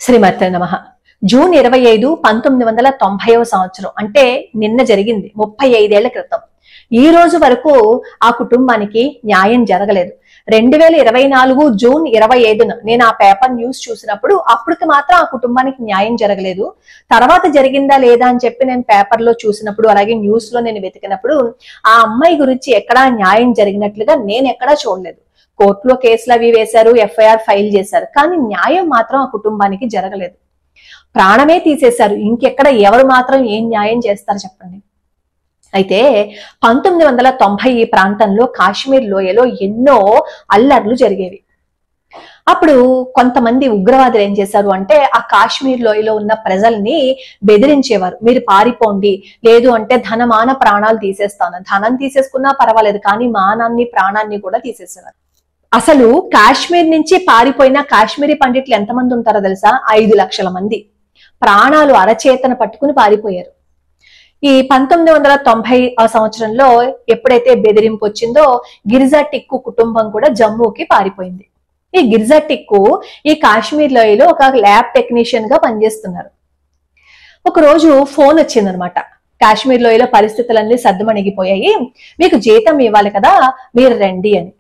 శ్రీమతే నమః. జూన్ 25, 1990వ సంవత్సరం అంటే నిన్న జరిగింది. 35 ఏళ్ల క్రితం. ఈ రోజు వరకు ఆ కుటుంబానికి న్యాయం జరగలేదు. 2024 జూన్ 25న నేను ఆ పేపర్ న్యూస్ చూసినప్పుడు అప్పటికి మాత్రం ఆ కుటుంబానికి న్యాయం జరగలేదు. తర్వాత జరిగిందా లేదా అని చెప్పి నేను పేపర్ లో చూసినప్పుడు, అలాగే న్యూస్ లో నేను వెతికినప్పుడు ఆ అమ్మాయి గురించి ఎక్కడా న్యాయం జరిగినట్లుగా నేను ఎక్కడా చూడలేదు. కోర్టులో కేసులు అవి వేశారు, ఎఫ్ఐఆర్ ఫైల్ చేశారు, కానీ న్యాయం మాత్రం ఆ కుటుంబానికి జరగలేదు. ప్రాణమే తీసేశారు. ఇంకెక్కడ ఎవరు మాత్రం ఏం న్యాయం చేస్తారు చెప్పండి. అయితే 1990 ఈ ప్రాంతంలో కాశ్మీర్ లోయలో ఎన్నో అల్లర్లు జరిగేవి. అప్పుడు కొంతమంది ఉగ్రవాదులు ఏం చేశారు అంటే ఆ కాశ్మీర్ లోయలో ఉన్న ప్రజల్ని బెదిరించేవారు. మీరు పారిపోండి, లేదు అంటే ధనమాన ప్రాణాలు తీసేస్తాను. ధనం తీసేసుకున్నా పర్వాలేదు, కానీ మానాన్ని ప్రాణాన్ని కూడా తీసేసేవారు. అసలు కాశ్మీర్ నుంచి పారిపోయిన కాశ్మీరీ పండిట్లు ఎంతమంది ఉంటారో తెలుసా? 5 లక్షల మంది ప్రాణాలు అరచేతన పట్టుకుని పారిపోయారు. ఈ 1990 సంవత్సరంలో ఎప్పుడైతే బెదిరింపు వచ్చిందో గిరిజా టిక్కు కుటుంబం కూడా జమ్మూకి పారిపోయింది. ఈ గిరిజా టిక్కు ఈ కాశ్మీర్ లోయలో ఒక ల్యాబ్ టెక్నీషియన్ గా పనిచేస్తున్నారు. ఒక రోజు ఫోన్ వచ్చిందనమాట. కాశ్మీర్ లోయలో పరిస్థితులన్నీ సద్దుమణిగిపోయాయి, మీకు జీతం ఇవ్వాలి కదా, మీరు రండి అని.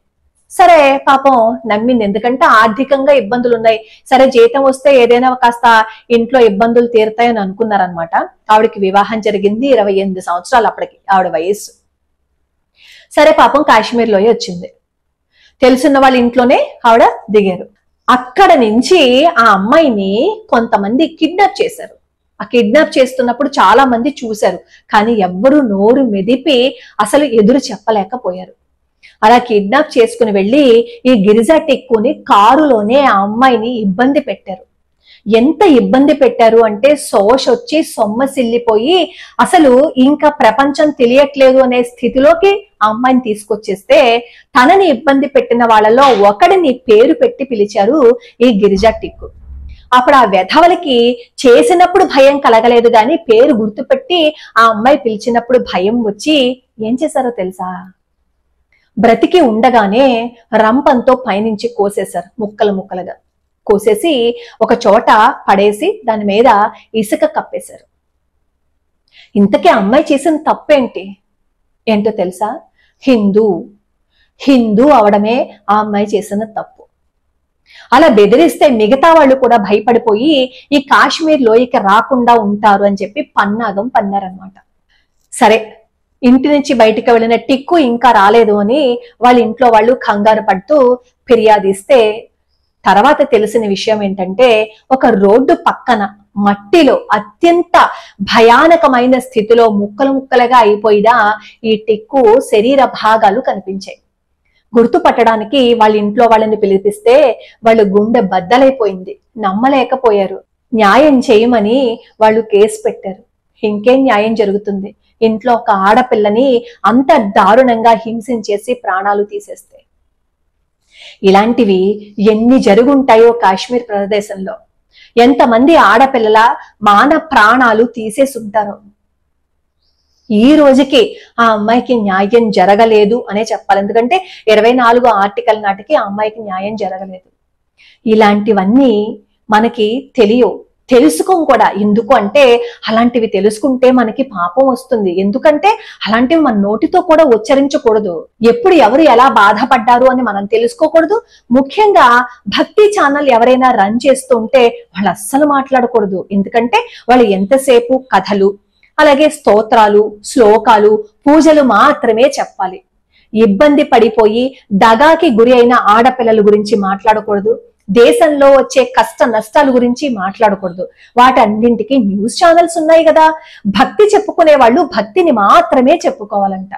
సరే పాపం నమ్మింది, ఎందుకంటే ఆర్థికంగా ఇబ్బందులు ఉన్నాయి. సరే జీతం వస్తే ఏదైనా కాస్త ఇంట్లో ఇబ్బందులు తీరుతాయని అనుకున్నారనమాట. ఆవిడకి వివాహం జరిగింది, 28 సంవత్సరాలు అప్పటికి ఆవిడ వయస్సు. సరే పాపం కాశ్మీర్ లోయ వచ్చింది. తెలుసున్న వాళ్ళ ఇంట్లోనే ఆవిడ దిగారు. అక్కడ నుంచి ఆ అమ్మాయిని కొంతమంది కిడ్నాప్ చేశారు. ఆ కిడ్నాప్ చేస్తున్నప్పుడు చాలా మంది చూశారు, కానీ ఎవ్వరూ నోరు మెదిపి అసలు ఎదురు చెప్పలేకపోయారు. అలా కిడ్నాప్ చేసుకుని వెళ్ళి ఈ గిరిజా టిక్కుని కారులోనే ఆ అమ్మాయిని ఇబ్బంది పెట్టారు. ఎంత ఇబ్బంది పెట్టారు అంటే వచ్చి సొమ్మసిల్లిపోయి అసలు ఇంకా ప్రపంచం తెలియట్లేదు అనే స్థితిలోకి ఆ అమ్మాయిని తీసుకొచ్చేస్తే తనని ఇబ్బంది పెట్టిన వాళ్ళలో ఒకడిని పేరు పెట్టి పిలిచారు ఈ గిరిజా టిక్కు. అప్పుడు ఆ వెధవలకి చేసినప్పుడు భయం కలగలేదు, కానీ పేరు గుర్తుపెట్టి ఆ అమ్మాయి పిలిచినప్పుడు భయం వచ్చి ఏం చేశారో తెలుసా? బ్రతికి ఉండగానే రంపంతో పైనుంచి కోసేశారు, ముక్కలు ముక్కలుగా కోసేసి ఒక చోట పడేసి దాని మీద ఇసుక కప్పేశారు. ఇంతకీ అమ్మాయి చేసిన తప్పేంటి ఏంటో తెలుసా? హిందూ అవడమే ఆ అమ్మాయి చేసిన తప్పు. అలా బెదిరిస్తే మిగతా వాళ్ళు కూడా భయపడిపోయి ఈ కాశ్మీర్ లోయకి రాకుండా ఉంటారు అని చెప్పి పన్నాగం పన్నారనమాట. సరే, ఇంటి నుంచి బయటికి వెళ్ళిన టిక్కు ఇంకా రాలేదు అని వాళ్ళ ఇంట్లో వాళ్ళు కంగారు పడుతూ ఫిర్యాదిస్తే తర్వాత తెలిసిన విషయం ఏంటంటే ఒక రోడ్డు పక్కన మట్టిలో అత్యంత భయానకమైన స్థితిలో ముక్కలు ముక్కలుగా అయిపోయిన ఈ టిక్కు శరీర భాగాలు కనిపించాయి. గుర్తుపట్టడానికి వాళ్ళ ఇంట్లో వాళ్ళని పిలిపిస్తే వాళ్ళు గుండె బద్దలైపోయింది, నమ్మలేకపోయారు. న్యాయం చేయమని వాళ్ళు కేసు పెట్టారు. ఇంకేం న్యాయం జరుగుతుంది? ఇంట్లో ఒక ఆడపిల్లని అంత దారుణంగా హింసించేసి ప్రాణాలు తీసేస్తే. ఇలాంటివి ఎన్ని జరుగుంటాయో కాశ్మీర్ ప్రదేశంలో. ఎంతమంది ఆడపిల్లల మాన ప్రాణాలు తీసేసి ఉంటారో. ఈ రోజుకి ఆ అమ్మాయికి న్యాయం జరగలేదు అనే చెప్పాలి, ఎందుకంటే 24 ఆర్టికల్ నాటికి ఆ అమ్మాయికి న్యాయం జరగలేదు. ఇలాంటివన్నీ మనకి తెలియవు, తెలుసుకోం కూడా. ఎందుకు అంటే అలాంటివి తెలుసుకుంటే మనకి పాపం వస్తుంది. ఎందుకంటే అలాంటివి మన నోటితో కూడా ఉచ్చరించకూడదు. ఎప్పుడు ఎవరు ఎలా బాధపడ్డారు అని మనం తెలుసుకోకూడదు. ముఖ్యంగా భక్తి ఛానల్ ఎవరైనా రన్ చేస్తుంటే వాళ్ళు అస్సలు మాట్లాడకూడదు. ఎందుకంటే వాళ్ళు ఎంతసేపు కథలు, అలాగే స్తోత్రాలు, శ్లోకాలు, పూజలు మాత్రమే చెప్పాలి. ఇబ్బంది పడిపోయి దగాకి గురి అయిన ఆడపిల్లల గురించి మాట్లాడకూడదు. దేశంలో వచ్చే కష్ట నష్టాల గురించి మాట్లాడకూడదు. వాటన్నింటికి న్యూస్ ఛానల్స్ ఉన్నాయి కదా. భక్తి చెప్పుకునే వాళ్ళు భక్తిని మాత్రమే చెప్పుకోవాలంట.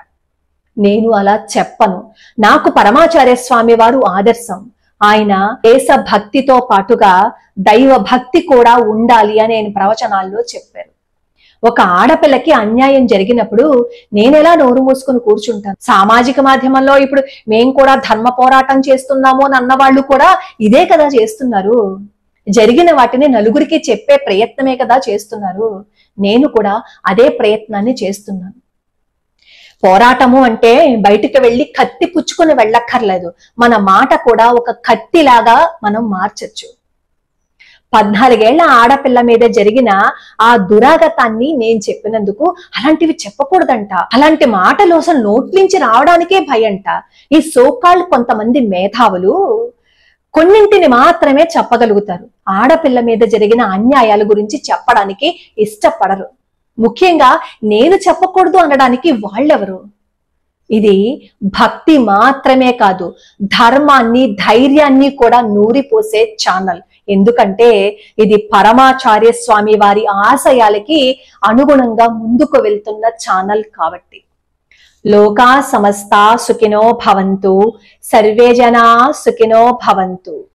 నేను అలా చెప్పను. నాకు పరమాచార్య స్వామి వారు ఆదర్శం. ఆయన దేశ భక్తితో పాటుగా దైవ భక్తి కూడా ఉండాలి అని ఆయన ప్రవచనాల్లో చెప్పారు. ఒక ఆడపిల్లకి అన్యాయం జరిగినప్పుడు నేనెలా నోరు మూసుకుని కూర్చుంటాను? సామాజిక మాధ్యమంలో ఇప్పుడు మేం కూడా ధర్మ పోరాటం చేస్తున్నాము అని అన్నవాళ్ళు కూడా ఇదే కదా చేస్తున్నారు. జరిగిన వాటిని నలుగురికి చెప్పే ప్రయత్నమే కదా చేస్తున్నారు. నేను కూడా అదే ప్రయత్నాన్ని చేస్తున్నాను. పోరాటము అంటే బయటికి వెళ్ళి కత్తి పుచ్చుకుని వెళ్ళక్కర్లేదు. మన మాట కూడా ఒక కత్తిలాగా మనం మార్చచ్చు. 14 ఏళ్ల ఆడపిల్ల మీద జరిగిన ఆ దురాగతాన్ని నేను చెప్పినందుకు అలాంటివి చెప్పకూడదంట. అలాంటి మాటలు అసలు నోట్లించి రావడానికే భయంట. ఈ సోకాల్డ్ కొంతమంది మేధావులు కొన్నింటిని మాత్రమే చెప్పగలుగుతారు. ఆడపిల్ల మీద జరిగిన అన్యాయాల గురించి చెప్పడానికి ఇష్టపడరు. ముఖ్యంగా నేను చెప్పకూడదు అనడానికి వాళ్ళెవరు? ఇది భక్తి మాత్రమే కాదు, ధర్మాన్ని, ధైర్యాన్ని కూడా నూరిపోసే ఛానల్. ఎందుకంటే ఇది పరమాచార్య స్వామి వారి ఆశయాలకి అనుగుణంగా ముందుకు వెళ్తున్న ఛానల్ కాబట్టి. లోకా సమస్తా సుఖినో భవంతు, సర్వే జనా సుఖినో భవంతు.